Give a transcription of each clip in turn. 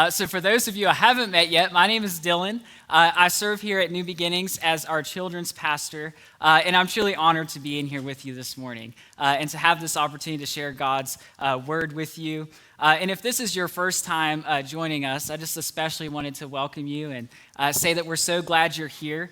So for those of you I haven't met yet, my name is Dylan. I serve here at New Beginnings as our children's pastor, and I'm truly honored to be in here with you this morning and to have this opportunity to share God's word with you. And if this is your first time joining us, I just especially wanted to welcome you and say that we're so glad you're here.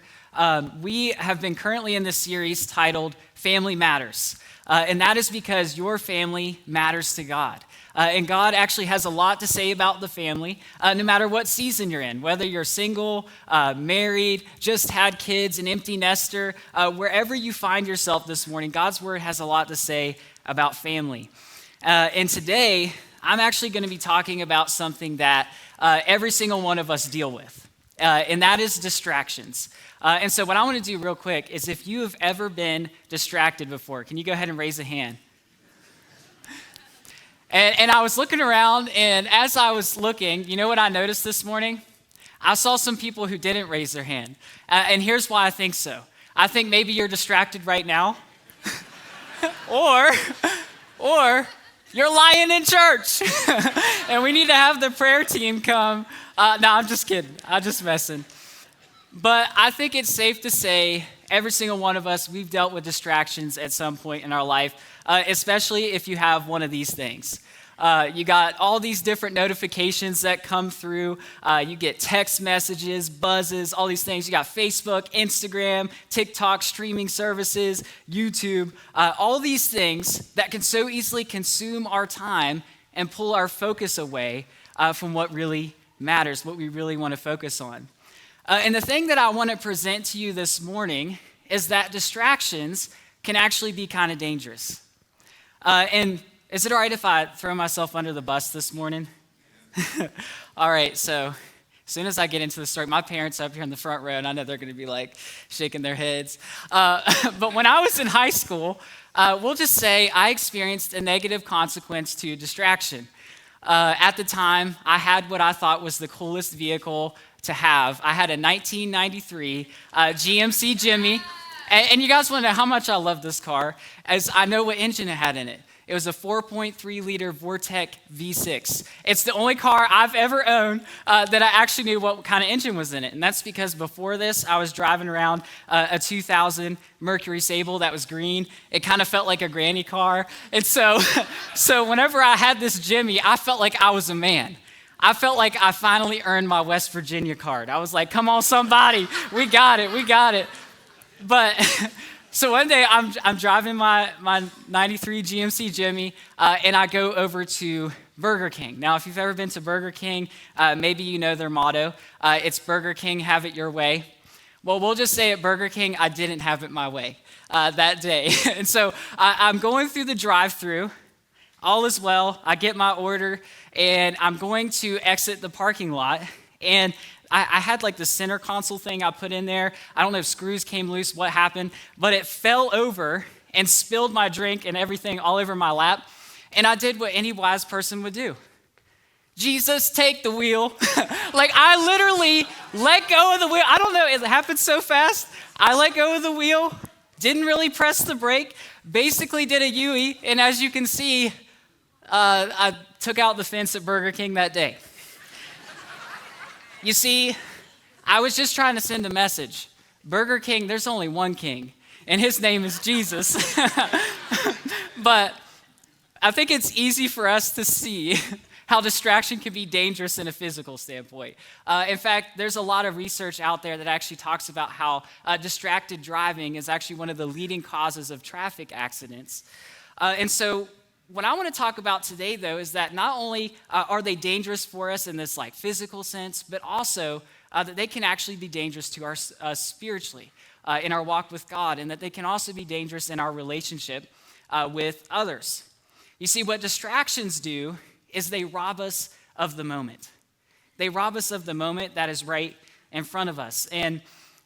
We have been currently in this series titled Family Matters, and that is because your family matters to God. And God actually has a lot to say about the family, no matter what season you're in, whether you're single, married, just had kids, an empty nester, wherever you find yourself this morning, God's word has a lot to say about family. And today, I'm actually going to be talking about something that every single one of us deal with, and that is distractions. And so what I want to do real quick is if you have ever been distracted before, can you go ahead and raise a hand? And I was looking around, and as I was looking, you know what I noticed this morning? I saw some people who didn't raise their hand. And here's why I think so. I think maybe you're distracted right now, or you're lying in church, and we need to have the prayer team come. No, I'm just kidding. I'm just messing. But I think it's safe to say every single one of us, we've dealt with distractions at some point in our life, especially if you have one of these things. You got all these different notifications that come through. You get text messages, buzzes, all these things. You got Facebook, Instagram, TikTok, streaming services, YouTube, all these things that can so easily consume our time and pull our focus away from what really matters, what we really want to focus on. And the thing that I want to present to you this morning is that distractions can actually be kind of dangerous. And is it all right if I throw myself under the bus this morning? All right, so as soon as I get into the story, my parents are up here in the front row, and I know they're going to be like shaking their heads. But when I was in high school, we'll just say I experienced a negative consequence to distraction. At the time, I had what I thought was the coolest vehicle to have. I had a 1993 GMC Jimmy, and you guys want to know how much I love this car, as I know what engine it had in it. It was a 4.3 liter Vortec V6. It's the only car I've ever owned that I actually knew what kind of engine was in it. And that's because before this, I was driving around a 2000 Mercury Sable that was green. It kind of felt like a granny car. And so whenever I had this Jimmy, I felt like I was a man. I felt like I finally earned my West Virginia card. I was like, come on, somebody, we got it. But so one day I'm driving my 93 GMC Jimmy, and I go over to Burger King. Now, if you've ever been to Burger King, maybe you know their motto. It's Burger King, have it your way. Well, we'll just say at Burger King, I didn't have it my way that day. And so I'm going through the drive-thru. All is well. I get my order, and I'm going to exit the parking lot. And I had like the center console thing I put in there. I don't know if screws came loose, what happened, but it fell over and spilled my drink and everything all over my lap. And I did what any wise person would do. Jesus, take the wheel. Like I literally let go of the wheel. I don't know, it happened so fast. I let go of the wheel, didn't really press the brake, basically did a U-E. And as you can see, I took out the fence at Burger King that day. You see, I was just trying to send a message. Burger King, there's only one king, and his name is Jesus. But I think it's easy for us to see how distraction can be dangerous in a physical standpoint. In fact, there's a lot of research out there that actually talks about how distracted driving is actually one of the leading causes of traffic accidents. And so what I want to talk about today, though, is that not only are they dangerous for us in this like physical sense, but also that they can actually be dangerous to us spiritually in our walk with God, and that they can also be dangerous in our relationship with others. You see, what distractions do is they rob us of the moment. They rob us of the moment that is right in front of us. And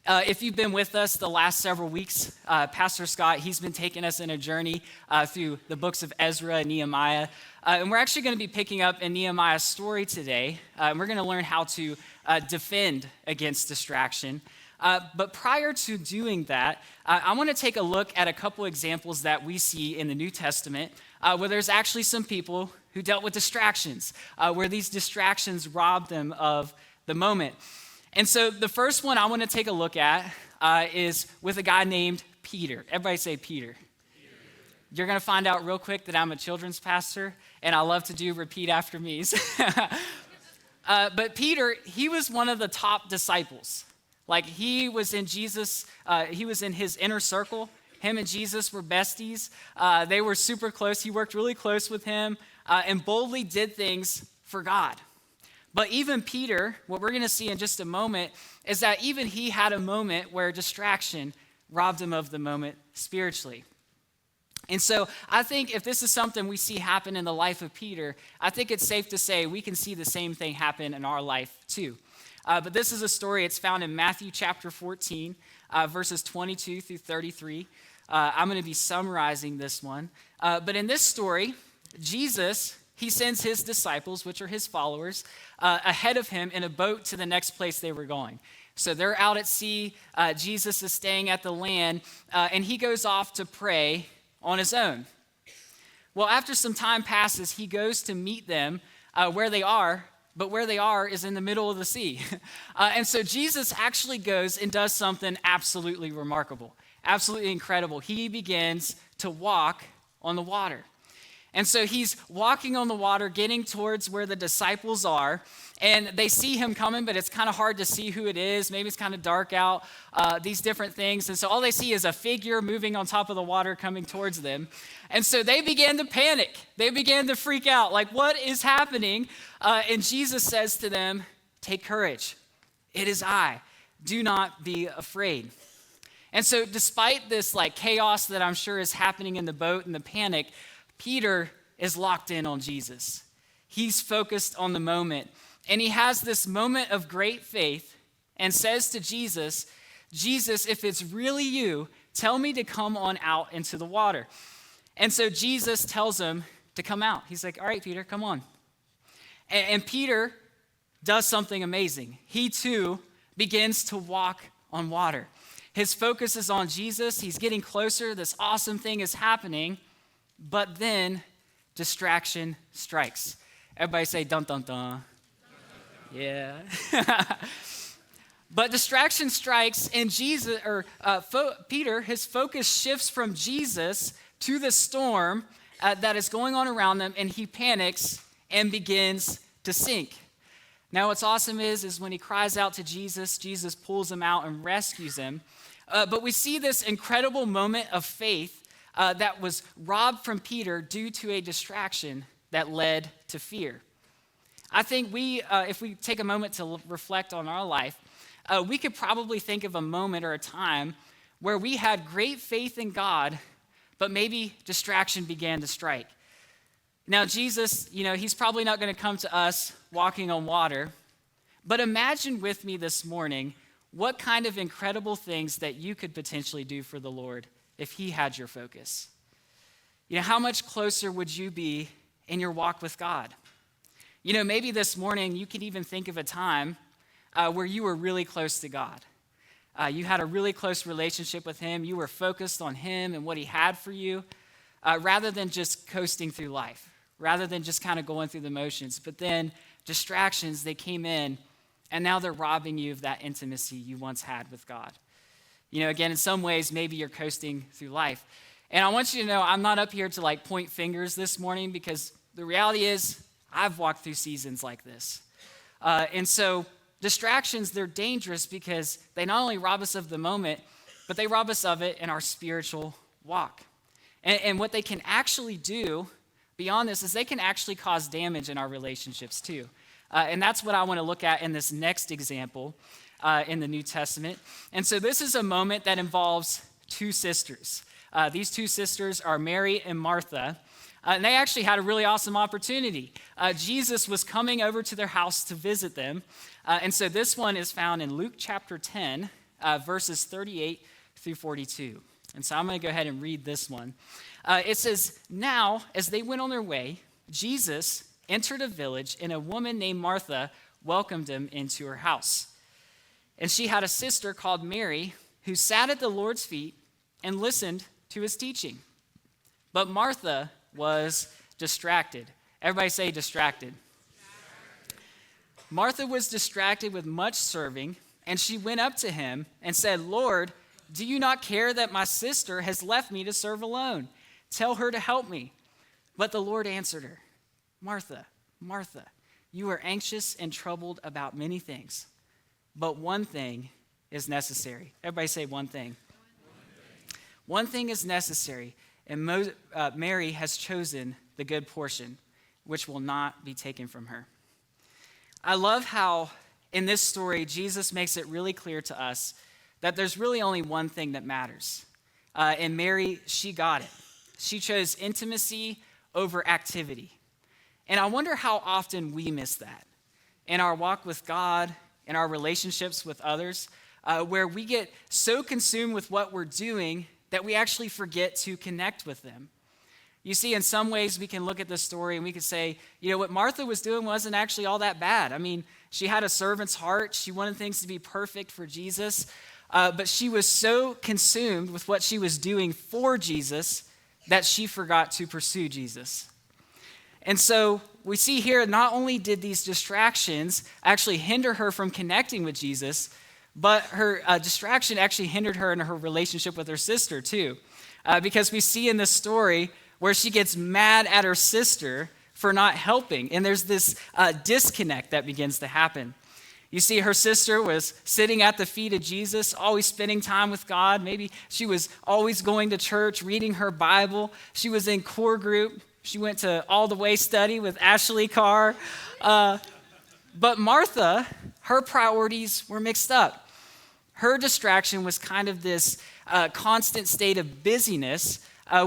if you've been with us the last several weeks, Pastor Scott, he's been taking us in a journey through the books of Ezra and Nehemiah. And we're actually going to be picking up in Nehemiah's story today. And we're going to learn how to defend against distraction. But prior to doing that, I want to take a look at a couple examples that we see in the New Testament where there's actually some people who dealt with distractions, where these distractions robbed them of the moment. And so the first one I want to take a look at is with a guy named Peter. Everybody say Peter. You're going to find out real quick that I'm a children's pastor, and I love to do repeat after me's. But Peter, he was one of the top disciples. Like, he was in Jesus, he was in his inner circle. Him and Jesus were besties. They were super close. He worked really close with him and boldly did things for God. But even Peter, what we're going to see in just a moment, is that even he had a moment where distraction robbed him of the moment spiritually. And so I think if this is something we see happen in the life of Peter, I think it's safe to say we can see the same thing happen in our life too. But this is a story, it's found in Matthew chapter 14, verses 22 through 33. I'm going to be summarizing this one. But in this story, Jesus, he sends his disciples, which are his followers, ahead of him in a boat to the next place they were going. So they're out at sea, Jesus is staying at the land, and he goes off to pray on his own. Well, after some time passes, he goes to meet them where they are, but where they are is in the middle of the sea. And so Jesus actually goes and does something absolutely remarkable, absolutely incredible. He begins to walk on the water. And so he's walking on the water, getting towards where the disciples are, and they see him coming, but it's kind of hard to see who it is. Maybe it's kind of dark out, these different things. And so all they see is a figure moving on top of the water coming towards them. And so they began to panic. They began to freak out, like, what is happening? And Jesus says to them, take courage. It is I. Do not be afraid. And so despite this like chaos that I'm sure is happening in the boat and the panic, Peter is locked in on Jesus. He's focused on the moment. And he has this moment of great faith and says to Jesus, Jesus, if it's really you, tell me to come on out into the water. And so Jesus tells him to come out. He's like, all right, Peter, come on. And Peter does something amazing. He too begins to walk on water. His focus is on Jesus. He's getting closer. This awesome thing is happening. But then distraction strikes. Everybody say dun dun dun. Yeah. But distraction strikes, and Peter, his focus shifts from Jesus to the storm that is going on around them, and he panics and begins to sink. Now, what's awesome is when he cries out to Jesus, Jesus pulls him out and rescues him. But we see this incredible moment of faith that was robbed from Peter due to a distraction that led to fear. I think if we take a moment to reflect on our life, we could probably think of a moment or a time where we had great faith in God, but maybe distraction began to strike. Now, Jesus, he's probably not going to come to us walking on water, but imagine with me this morning what kind of incredible things that you could potentially do for the Lord if he had your focus. How much closer would you be in your walk with God? Maybe this morning you could even think of a time where you were really close to God. You had a really close relationship with him. You were focused on him and what he had for you, rather than just coasting through life, rather than just kind of going through the motions. But then distractions, they came in, and now they're robbing you of that intimacy you once had with God. Again, in some ways, maybe you're coasting through life. And I want you to know, I'm not up here to point fingers this morning, because the reality is I've walked through seasons like this. And so distractions, they're dangerous because they not only rob us of the moment, but they rob us of it in our spiritual walk. And what they can actually do beyond this is they can actually cause damage in our relationships too. And that's what I want to look at in this next example in the New Testament. And so this is a moment that involves two sisters. These two sisters are Mary and Martha. And they actually had a really awesome opportunity. Jesus was coming over to their house to visit them. And so this one is found in Luke chapter 10, verses 38 through 42. And so I'm going to go ahead and read this one. It says, now, as they went on their way, Jesus entered a village, and a woman named Martha welcomed him into her house. And she had a sister called Mary, who sat at the Lord's feet and listened to his teaching. But Martha was distracted. Everybody say distracted. Martha was distracted with much serving, and she went up to him and said, "Lord, do you not care that my sister has left me to serve alone? Tell her to help me." But the Lord answered her, "Martha, Martha, you are anxious and troubled about many things, but one thing is necessary." Everybody say one thing. One thing is necessary, and Mary has chosen the good portion, which will not be taken from her. I love how in this story, Jesus makes it really clear to us that there's really only one thing that matters. And Mary, she got it. She chose intimacy over activity. And I wonder how often we miss that in our walk with God, in our relationships with others, where we get so consumed with what we're doing that we actually forget to connect with them. You see, in some ways, we can look at this story and we could say, what Martha was doing wasn't actually all that bad. I mean, she had a servant's heart. She wanted things to be perfect for Jesus. But she was so consumed with what she was doing for Jesus that she forgot to pursue Jesus. And so we see here, not only did these distractions actually hinder her from connecting with Jesus, but her distraction actually hindered her in her relationship with her sister too. Because we see in this story where she gets mad at her sister for not helping. And there's this disconnect that begins to happen. You see, her sister was sitting at the feet of Jesus, always spending time with God. Maybe she was always going to church, reading her Bible. She was in core group. She went to All the Way study with Ashley Carr. But Martha, her priorities were mixed up. Her distraction was kind of this constant state of busyness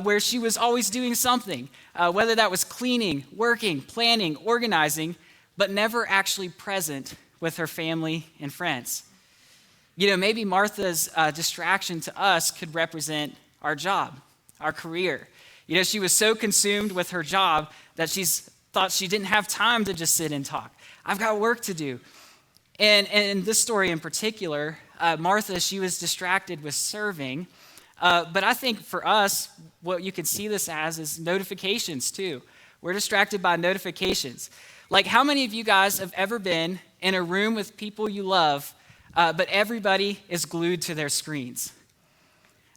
where she was always doing something, whether that was cleaning, working, planning, organizing, but never actually present with her family and friends. Maybe Martha's distraction to us could represent our job, our career. She was so consumed with her job that she thought she didn't have time to just sit and talk. I've got work to do. And in this story in particular, Martha, she was distracted with serving. But I think for us, what you can see this as is notifications too. We're distracted by notifications. Like, how many of you guys have ever been in a room with people you love, but everybody is glued to their screens?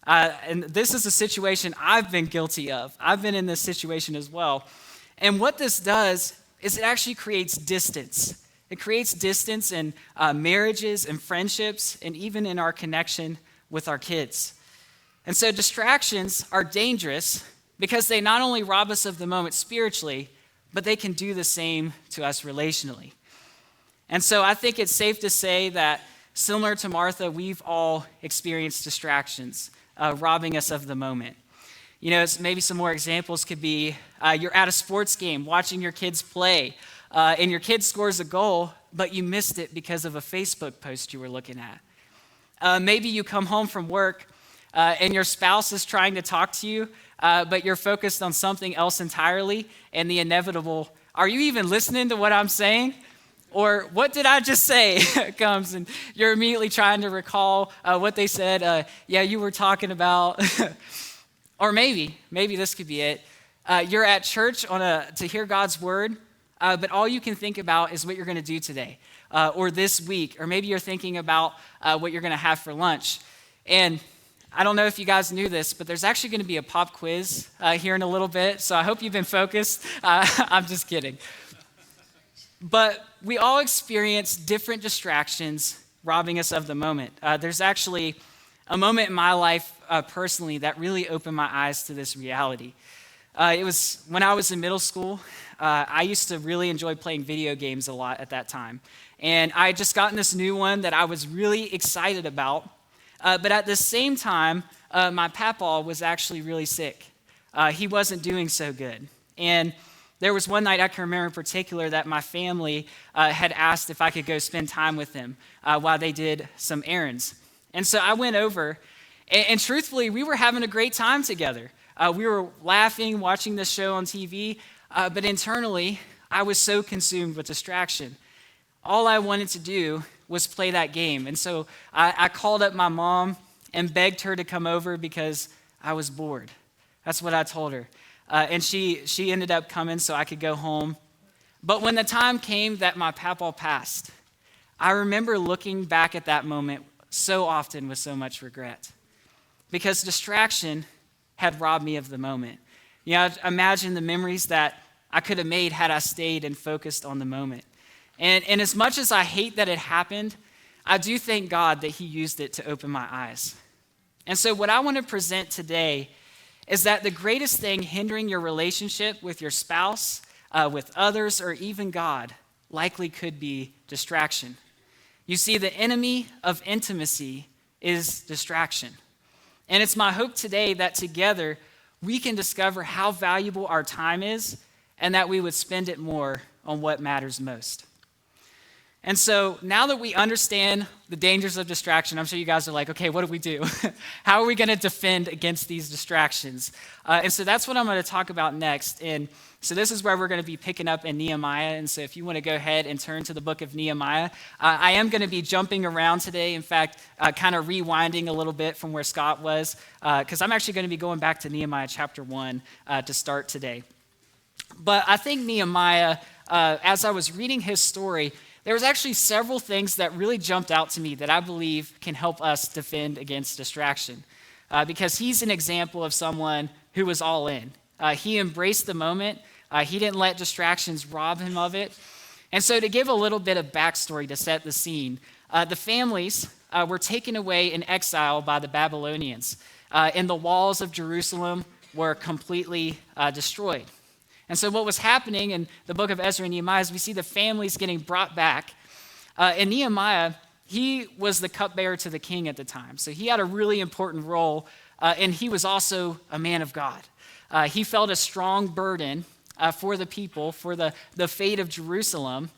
And this is a situation I've been guilty of. I've been in this situation as well. And what this does is it actually creates distance. It creates distance in marriages and friendships, and even in our connection with our kids. And so distractions are dangerous because they not only rob us of the moment spiritually, but they can do the same to us relationally. And so I think it's safe to say that, similar to Martha, we've all experienced distractions, robbing us of the moment. Maybe some more examples could be you're at a sports game watching your kids play, and your kid scores a goal, but you missed it because of a Facebook post you were looking at. Maybe you come home from work and your spouse is trying to talk to you, but you're focused on something else entirely, and the inevitable, "Are you even listening to what I'm saying?" Or, "What did I just say?" comes, and you're immediately trying to recall what they said. "Yeah, you were talking about." Or maybe this could be it. You're at church to hear God's word, but all you can think about is what you're going to do today or this week. Or maybe you're thinking about what you're going to have for lunch. And I don't know if you guys knew this, but there's actually going to be a pop quiz here in a little bit. So I hope you've been focused. I'm just kidding. But we all experience different distractions robbing us of the moment. There's actually a moment in my life personally that really opened my eyes to this reality. It was when I was in middle school. I used to really enjoy playing video games a lot at that time. And I had just gotten this new one that I was really excited about. But at the same time, my papaw was actually really sick. He wasn't doing so good. And there was one night I can remember in particular that my family had asked if I could go spend time with him while they did some errands. And so I went over, and truthfully, we were having a great time together. We were laughing, watching this show on TV, but internally, I was so consumed with distraction. All I wanted to do was play that game. And so I called up my mom and begged her to come over because I was bored. That's what I told her. and she ended up coming so I could go home. But when the time came that my papaw passed, I remember looking back at that moment so often with so much regret because distraction had robbed me of the moment. You know, imagine the memories that I could have made had I stayed and focused on the moment. And as much as I hate that it happened, I do thank God that he used it to open my eyes. And so what I want to present today is that the greatest thing hindering your relationship with your spouse, with others, or even God likely could be distraction. You see, the enemy of intimacy is distraction. And it's my hope today that together we can discover how valuable our time is and that we would spend it more on what matters most. And so now that we understand the dangers of distraction, I'm sure you guys are like, okay, what do we do? How are we going to defend against these distractions? And so that's what I'm going to talk about next. And so this is where we're going to be picking up in Nehemiah. And so if you want to go ahead and turn to the book of Nehemiah, I am going to be jumping around today. In fact, kind of rewinding a little bit from where Scott was, because I'm actually going to be going back to Nehemiah chapter 1 to start today. But I think Nehemiah, as I was reading his story, there was actually several things that really jumped out to me that I believe can help us defend against distraction. Because he's an example of someone who was all in. He embraced the moment. He didn't let distractions rob him of it. And so to give a little bit of backstory to set the scene, the families were taken away in exile by the Babylonians. And the walls of Jerusalem were completely destroyed. And so what was happening in the book of Ezra and Nehemiah is we see the families getting brought back. And Nehemiah, he was the cupbearer to the king at the time. So he had a really important role, and he was also a man of God. He felt a strong burden for the people, for the fate of Jerusalem.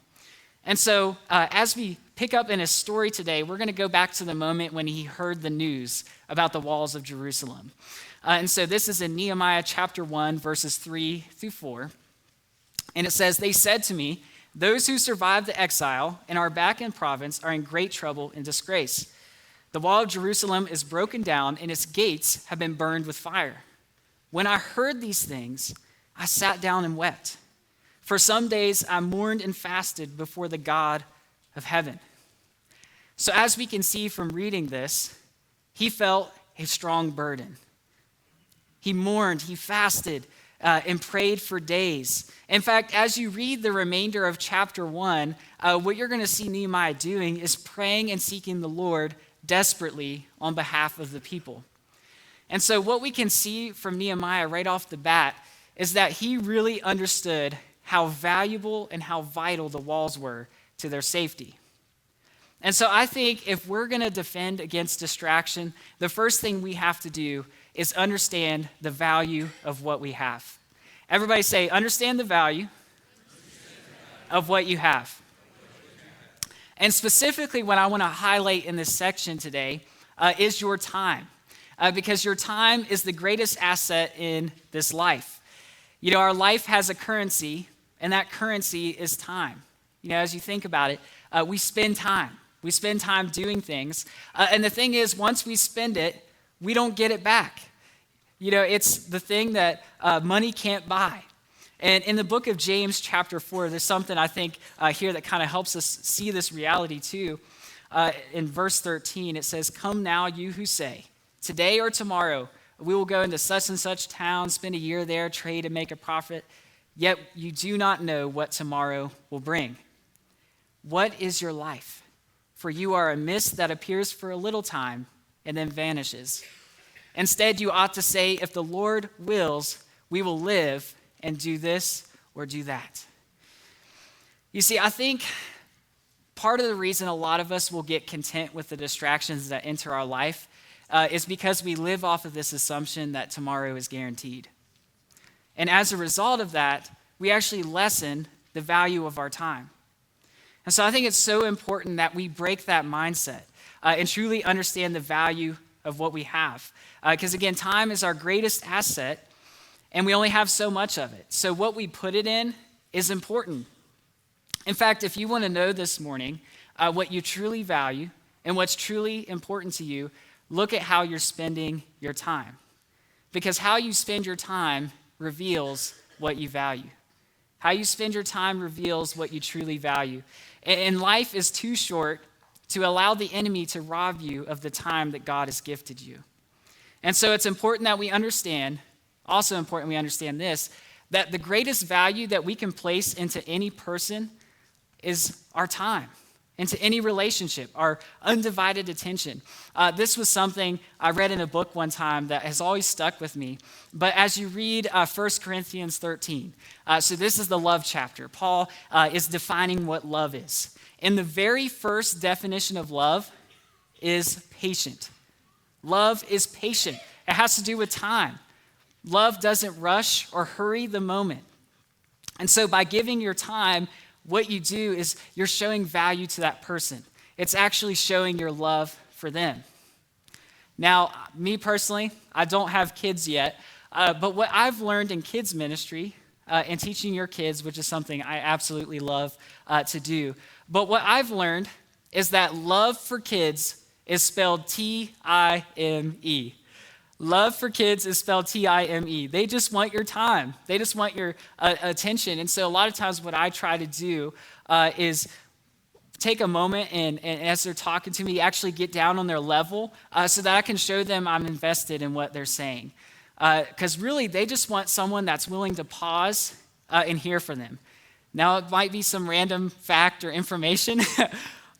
And so as we pick up in his story today, we're going to go back to the moment when he heard the news about the walls of Jerusalem. And so this is in Nehemiah chapter 1, verses 3 through 4. And it says, "They said to me, 'Those who survived the exile and are back in province are in great trouble and disgrace. The wall of Jerusalem is broken down and its gates have been burned with fire.' When I heard these things, I sat down and wept. For some days I mourned and fasted before the God of heaven." So as we can see from reading this, he felt a strong burden. He mourned, he fasted, and prayed for days. In fact, as you read the remainder of chapter 1, what you're going to see Nehemiah doing is praying and seeking the Lord desperately on behalf of the people. And so what we can see from Nehemiah right off the bat is that he really understood how valuable and how vital the walls were to their safety. And so I think if we're going to defend against distraction, the first thing we have to do is understand the value of what we have. Everybody say, understand the value of what you have. And specifically what I want to highlight in this section today is your time. Because your time is the greatest asset in this life. You know, our life has a currency, and that currency is time. You know, as you think about it, we spend time. We spend time doing things. And the thing is, once we spend it, we don't get it back. You know, it's the thing that money can't buy. And in the book of James chapter 4, there's something I think here that kind of helps us see this reality too. In verse 13, it says, "Come now, you who say, 'Today or tomorrow we will go into such and such town, spend a year there, trade and make a profit,' yet you do not know what tomorrow will bring. What is your life? For you are a mist that appears for a little time and then vanishes. Instead, you ought to say, 'If the Lord wills, we will live and do this or do that.'" You see, I think part of the reason a lot of us will get content with the distractions that enter our life is because we live off of this assumption that tomorrow is guaranteed. And as a result of that, we actually lessen the value of our time. And so I think it's so important that we break that mindset and truly understand the value of what we have. Because again, time is our greatest asset, and we only have so much of it. So what we put it in is important. In fact, if you want to know this morning what you truly value and what's truly important to you, look at how you're spending your time. Because how you spend your time reveals what you value. How you spend your time reveals what you truly value. And life is too short to allow the enemy to rob you of the time that God has gifted you. And so it's important that we understand, also important we understand this, that the greatest value that we can place into any person is our time, into any relationship, our undivided attention. This was something I read in a book one time that has always stuck with me. But as you read 1 Corinthians 13, so this is the love chapter. Paul is defining what love is. And the very first definition of love is patient. Love is patient. It has to do with time. Love doesn't rush or hurry the moment. And so by giving your time, what you do is you're showing value to that person. It's actually showing your love for them. Now, me personally, I don't have kids yet, but what I've learned in kids ministry and teaching your kids, which is something I absolutely love to do, but what I've learned is that love for kids is spelled T-I-M-E. Love for kids is spelled T-I-M-E. They just want your time. They just want your attention. And so a lot of times what I try to do is take a moment and as they're talking to me, actually get down on their level so that I can show them I'm invested in what they're saying. Because really, they just want someone that's willing to pause and hear from them. Now, it might be some random fact or information,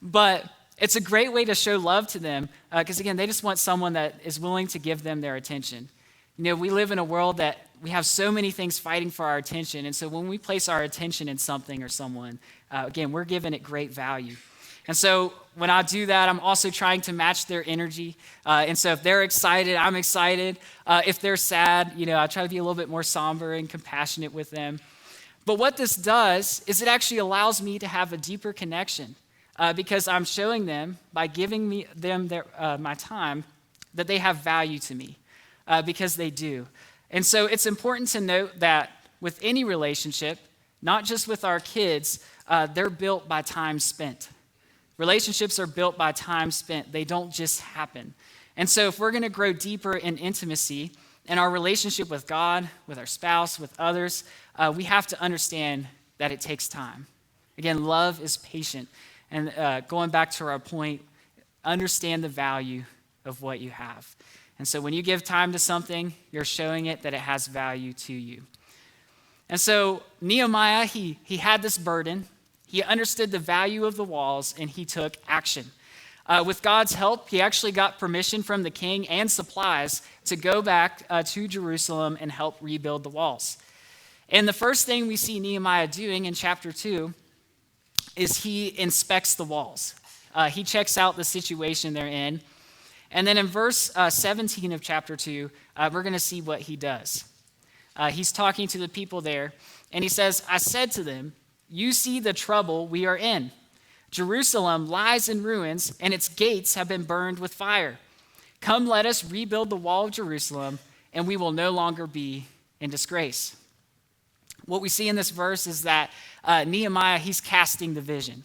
but it's a great way to show love to them because, again, they just want someone that is willing to give them their attention. You know, we live in a world that we have so many things fighting for our attention, and so when we place our attention in something or someone, again, we're giving it great value. And so when I do that, I'm also trying to match their energy. And so if they're excited, I'm excited. If they're sad, you know, I try to be a little bit more somber and compassionate with them. But what this does is it actually allows me to have a deeper connection because I'm showing them by giving them my time that they have value to me because they do. And so it's important to note that with any relationship, not just with our kids, they're built by time spent. Relationships are built by time spent. They don't just happen. And so if we're going to grow deeper in intimacy in our relationship with God, with our spouse, with others, we have to understand that it takes time. Again, love is patient. And going back to our point, understand the value of what you have. And so when you give time to something, you're showing it that it has value to you. And so Nehemiah, he had this burden. He understood the value of the walls, and he took action. With God's help, he actually got permission from the king and supplies to go back to Jerusalem and help rebuild the walls. And the first thing we see Nehemiah doing in chapter 2 is he inspects the walls. He checks out the situation they're in. And then in verse 17 of chapter 2, we're going to see what he does. He's talking to the people there, and he says, I said to them, you see the trouble we are in. Jerusalem lies in ruins, and its gates have been burned with fire. Come, let us rebuild the wall of Jerusalem, and we will no longer be in disgrace. What we see in this verse is that Nehemiah, he's casting the vision.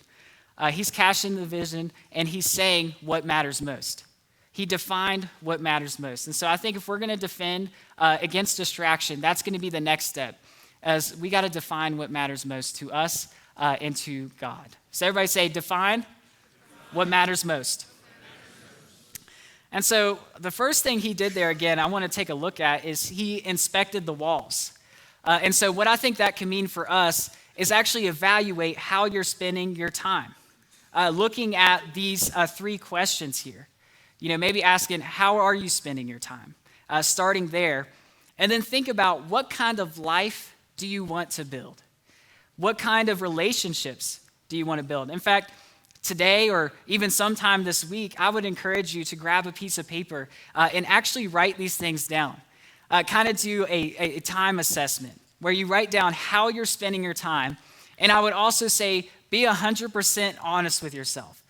He's casting the vision, and he's saying what matters most. He defined what matters most. And so I think if we're going to defend against distraction, that's going to be the next step, as we got to define what matters most to us and to God. So everybody say, define what matters most. And so the first thing he did there, again, I want to take a look at, is he inspected the walls. And so what I think that can mean for us is actually evaluate how you're spending your time. Looking at these three questions here. You know, maybe asking, how are you spending your time? Starting there. And then think about, what kind of life do you want to build? What kind of relationships do you want to build? In fact, today or even sometime this week, I would encourage you to grab a piece of paper and actually write these things down. Kind of do a time assessment where you write down how you're spending your time. And I would also say, be 100% honest with yourself.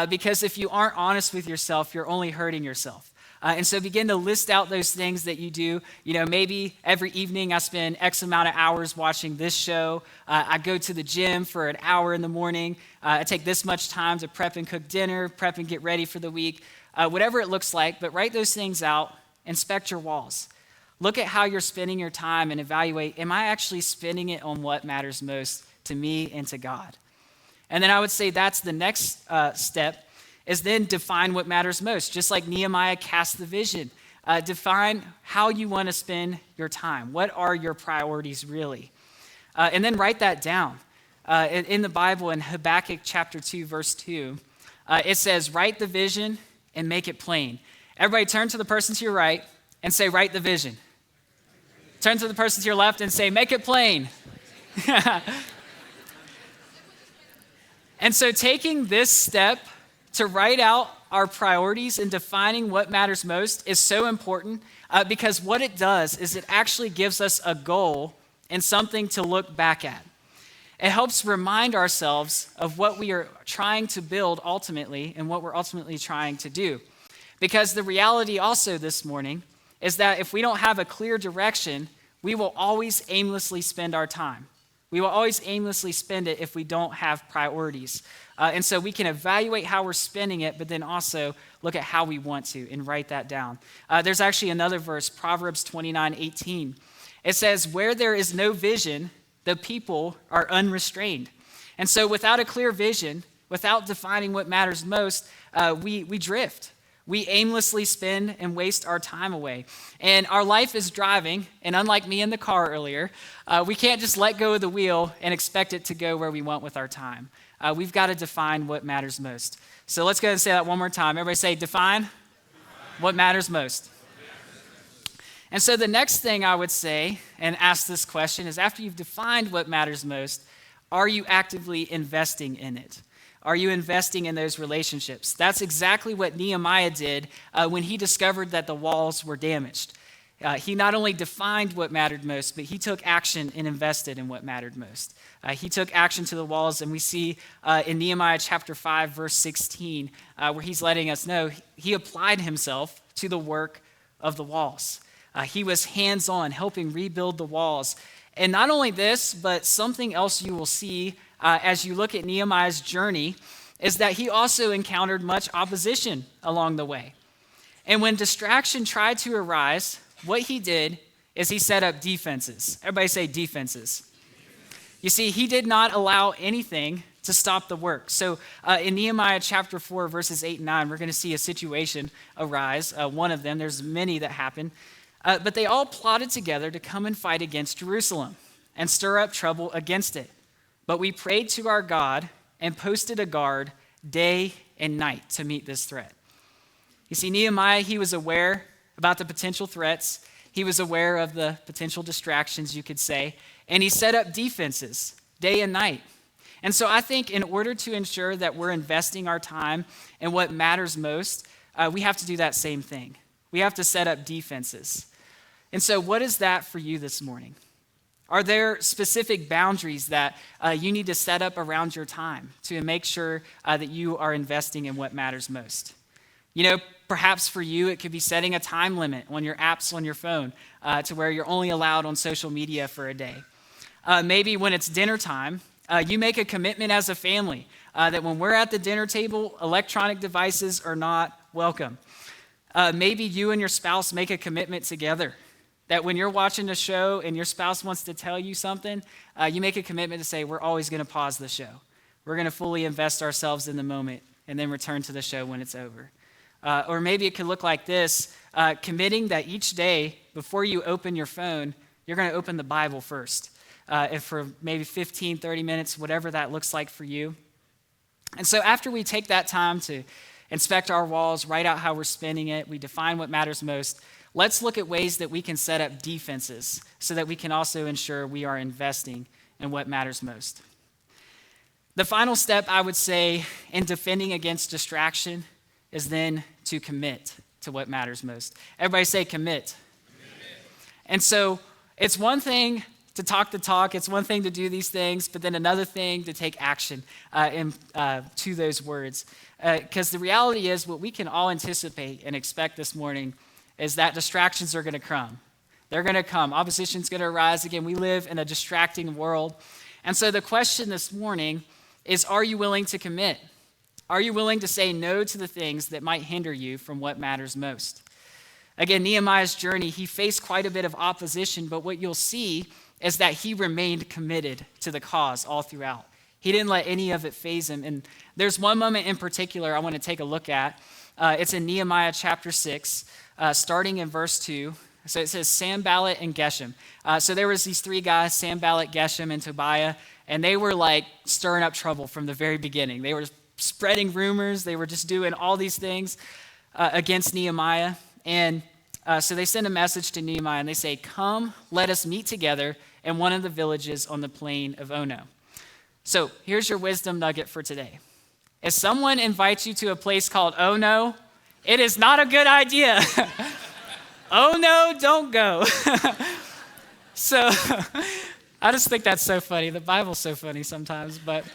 Because if you aren't honest with yourself, you're only hurting yourself. And so begin to list out those things that you do. You know, maybe every evening I spend X amount of hours watching this show. I go to the gym for an hour in the morning. I take this much time to prep and cook dinner, prep and get ready for the week, whatever it looks like. But write those things out, inspect your walls. Look at how you're spending your time and evaluate, am I actually spending it on what matters most to me and to God? And then I would say that's the next step, is then define what matters most. Just like Nehemiah cast the vision, define how you want to spend your time. What are your priorities really? And then write that down. In the Bible, in Habakkuk chapter 2, verse 2, it says, write the vision and make it plain. Everybody turn to the person to your right and say, write the vision. Turn to the person to your left and say, make it plain. And so taking this step to write out our priorities and defining what matters most is so important because what it does is it actually gives us a goal and something to look back at. It helps remind ourselves of what we are trying to build ultimately and what we're ultimately trying to do. Because the reality also this morning is that if we don't have a clear direction, we will always aimlessly spend our time. We will always aimlessly spend it if we don't have priorities. And so we can evaluate how we're spending it, but then also look at how we want to and write that down. There's actually another verse, Proverbs 29:18. It says, where there is no vision, the people are unrestrained. And so without a clear vision, without defining what matters most, we drift. We aimlessly spend and waste our time away. And our life is driving, and unlike me in the car earlier, we can't just let go of the wheel and expect it to go where we want with our time. We've got to define what matters most. So let's go ahead and say that one more time. Everybody say, define what matters most. And so the next thing I would say and ask this question is, after you've defined what matters most, are you actively investing in it? Are you investing in those relationships? That's exactly what Nehemiah did when he discovered that the walls were damaged. He not only defined what mattered most, but he took action and invested in what mattered most. He took action to the walls, and we see in Nehemiah chapter 5, verse 16, where he's letting us know he applied himself to the work of the walls. He was hands-on, helping rebuild the walls. And not only this, but something else you will see as you look at Nehemiah's journey is that he also encountered much opposition along the way. And when distraction tried to arise, what he did is he set up defenses. Everybody say defenses. You see, he did not allow anything to stop the work. So in Nehemiah chapter 4, verses 8 and 9, we're going to see a situation arise. One of them, there's many that happen. But they all plotted together to come and fight against Jerusalem and stir up trouble against it. But we prayed to our God and posted a guard day and night to meet this threat. You see, Nehemiah, he was aware about the potential threats. He was aware of the potential distractions, you could say, and he set up defenses day and night. And so I think in order to ensure that we're investing our time in what matters most, we have to do that same thing. We have to set up defenses. And so what is that for you this morning? Are there specific boundaries that you need to set up around your time to make sure that you are investing in what matters most? You know, perhaps for you, it could be setting a time limit on your apps on your phone to where you're only allowed on social media for a day. Maybe when it's dinner time, you make a commitment as a family that when we're at the dinner table, electronic devices are not welcome. Maybe you and your spouse make a commitment together that when you're watching a show and your spouse wants to tell you something, you make a commitment to say, we're always going to pause the show. We're going to fully invest ourselves in the moment and then return to the show when it's over. Or maybe it could look like this, committing that each day before you open your phone, you're going to open the Bible first. And for maybe 15, 30 minutes, whatever that looks like for you. And so after we take that time to inspect our walls, write out how we're spending it, we define what matters most, let's look at ways that we can set up defenses so that we can also ensure we are investing in what matters most. The final step, I would say, in defending against distraction is then to commit to what matters most. Everybody say commit. And so it's one thing to talk the talk, it's one thing to do these things, but then another thing to take action to those words. Because the reality is what we can all anticipate and expect this morning is that distractions are going to come. They're going to come. Opposition's going to arise again. We live in a distracting world. And so the question this morning is, are you willing to commit? Are you willing to say no to the things that might hinder you from what matters most? Again, Nehemiah's journey, he faced quite a bit of opposition, but what you'll see is that he remained committed to the cause all throughout. He didn't let any of it faze him. And there's one moment in particular I want to take a look at. It's in Nehemiah chapter 6, starting in verse 2. So it says Sanballat and Geshem. So there was these three guys, Sanballat, Geshem, and Tobiah, and they were like stirring up trouble from the very beginning. They were spreading rumors. They were just doing all these things against Nehemiah. And so they send a message to Nehemiah, and they say, "Come, let us meet together in one of the villages on the plain of Ono." So here's your wisdom nugget for today. If someone invites you to a place called Ono, it is not a good idea. Oh no, don't go. So I just think that's so funny. The Bible's so funny sometimes. But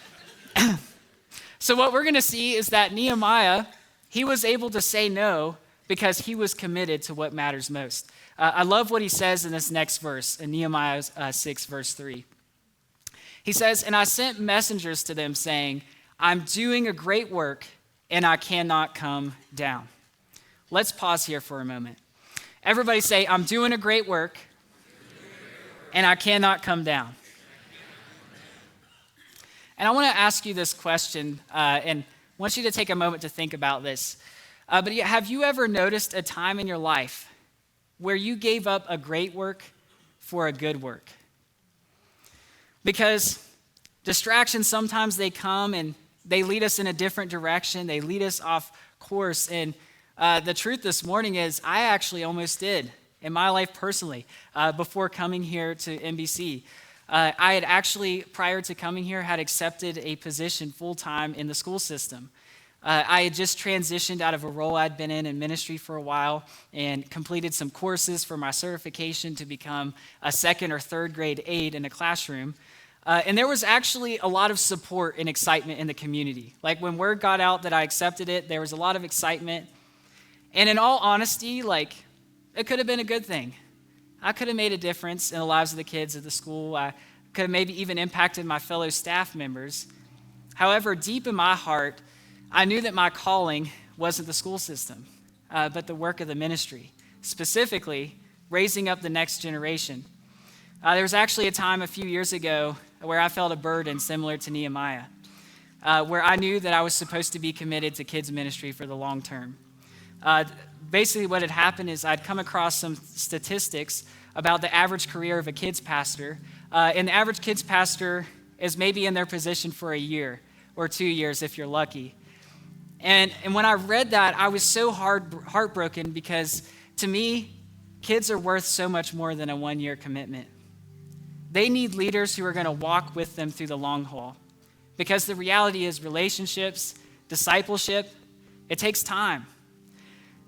so what we're going to see is that Nehemiah, he was able to say no because he was committed to what matters most. I love what he says in this next verse, in Nehemiah 6, verse 3. He says, "And I sent messengers to them saying, I'm doing a great work and I cannot come down." Let's pause here for a moment. Everybody say, "I'm doing a great work and I cannot come down." And I want to ask you this question, and I want you to take a moment to think about this. But have you ever noticed a time in your life where you gave up a great work for a good work? Because distractions, sometimes they come and they lead us in a different direction. They lead us off course. And the truth this morning is I actually almost did in my life personally before coming here to NBC. I had actually, prior to coming here, had accepted a position full-time in the school system. I had just transitioned out of a role I'd been in ministry for a while and completed some courses for my certification to become a second or third grade aide in a classroom. And there was actually a lot of support and excitement in the community. Like when word got out that I accepted it, there was a lot of excitement. And in all honesty, like it could have been a good thing. I could have made a difference in the lives of the kids at the school. I could have maybe even impacted my fellow staff members. However, deep in my heart, I knew that my calling wasn't the school system, but the work of the ministry, specifically raising up the next generation. There was actually a time a few years ago where I felt a burden similar to Nehemiah, where I knew that I was supposed to be committed to kids ministry for the long term. Basically what had happened is I'd come across some statistics about the average career of a kids pastor, and the average kids pastor is maybe in their position for a year or 2 years if you're lucky. And when I read that, I was so heartbroken because to me, kids are worth so much more than a 1-year commitment. They need leaders who are going to walk with them through the long haul. Because the reality is relationships, discipleship, it takes time.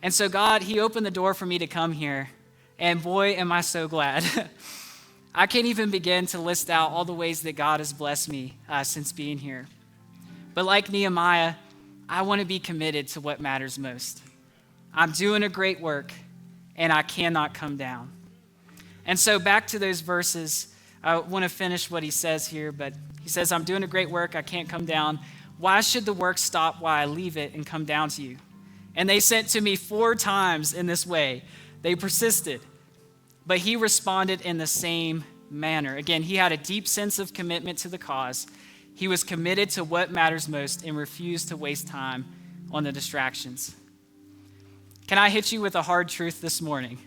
And so God, he opened the door for me to come here. And boy, am I so glad. I can't even begin to list out all the ways that God has blessed me since being here. But like Nehemiah, I want to be committed to what matters most. I'm doing a great work and I cannot come down. And so back to those verses, I want to finish what he says here, but he says, "I'm doing a great work, I can't come down. Why should the work stop while I leave it and come down to you?" And they sent to me 4 times in this way. They persisted, but he responded in the same manner. Again, he had a deep sense of commitment to the cause. He was committed to what matters most and refused to waste time on the distractions. Can I hit you with a hard truth this morning?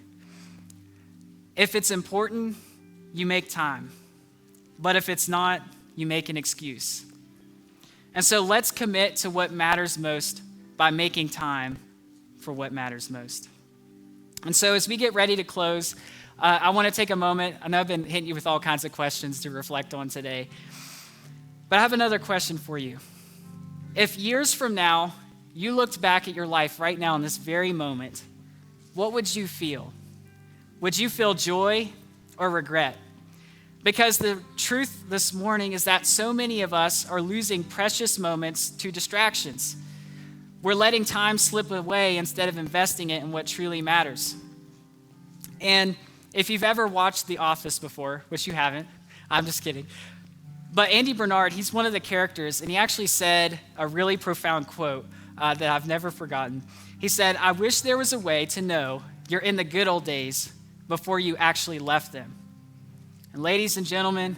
If it's important, you make time. But if it's not, you make an excuse. And so let's commit to what matters most by making time for what matters most. And so as we get ready to close, I want to take a moment. I know I've been hitting you with all kinds of questions to reflect on today. But I have another question for you. If years from now, you looked back at your life right now in this very moment, what would you feel? Would you feel joy or regret? Because the truth this morning is that so many of us are losing precious moments to distractions. We're letting time slip away instead of investing it in what truly matters. And if you've ever watched The Office before, which you haven't, I'm just kidding. But Andy Bernard, he's one of the characters, and he actually said a really profound quote that I've never forgotten. He said, "I wish there was a way to know You're in the good old days before you actually left them. And ladies and gentlemen,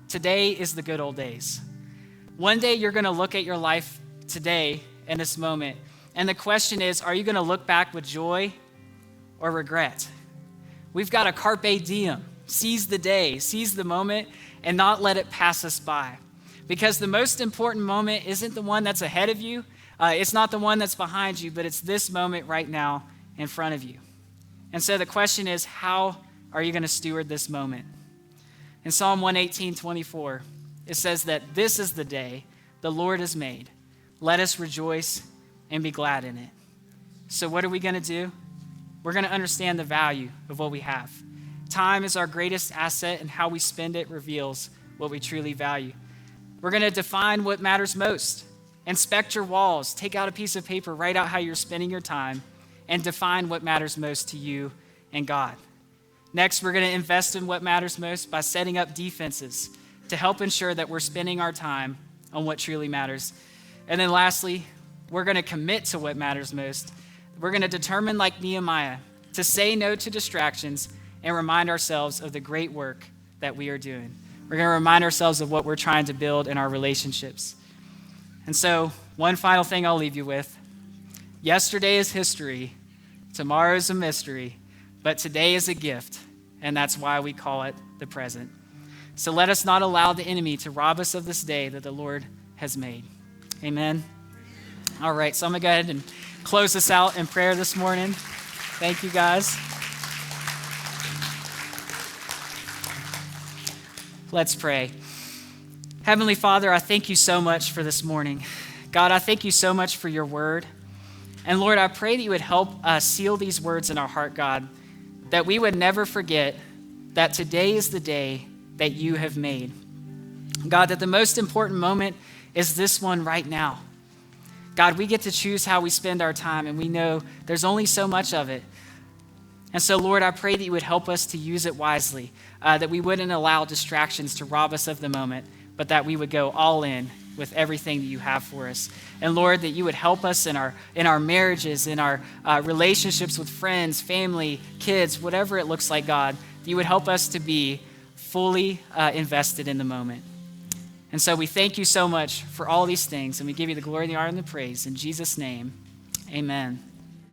today is the good old days. One day you're going to look at your life today in this moment, and the question is, are you going to look back with joy or regret? We've got a carpe diem, seize the day, seize the moment, and not let it pass us by. Because the most important moment isn't the one that's ahead of you, it's not the one that's behind you, but it's this moment right now in front of you. And so the question is, how are you going to steward this moment? In Psalm 118:24, it says that this is the day the Lord has made. Let us rejoice and be glad in it. So what are we going to do? We're going to understand the value of what we have. Time is our greatest asset, and how we spend it reveals what we truly value. We're going to define what matters most. Inspect your walls. Take out a piece of paper, write out how you're spending your time, and define what matters most to you and God. Next, we're going to invest in what matters most by setting up defenses to help ensure that we're spending our time on what truly matters. And then lastly, we're going to commit to what matters most. We're going to determine, like Nehemiah, to say no to distractions and remind ourselves of the great work that we are doing. We're going to remind ourselves of what we're trying to build in our relationships. And so, one final thing I'll leave you with. Yesterday is history, tomorrow is a mystery, but today is a gift, and that's why we call it the present. So let us not allow the enemy to rob us of this day that the Lord has made. Amen. All right, so I'm going to go ahead and close this out in prayer this morning. Thank you, guys. Let's pray. Heavenly Father, I thank you so much for this morning. God, I thank you so much for your word. And Lord, I pray that you would help us seal these words in our heart, God, that we would never forget that today is the day that you have made. God, that the most important moment is this one right now. God, we get to choose how we spend our time, and we know there's only so much of it. And so, Lord, I pray that you would help us to use it wisely, that we wouldn't allow distractions to rob us of the moment, but that we would go all in with everything that you have for us. And Lord, that you would help us in our marriages, in our relationships with friends, family, kids, whatever it looks like, God, that you would help us to be fully invested in the moment. And so we thank you so much for all these things, and we give you the glory, the honor, and the praise. In Jesus' name, amen.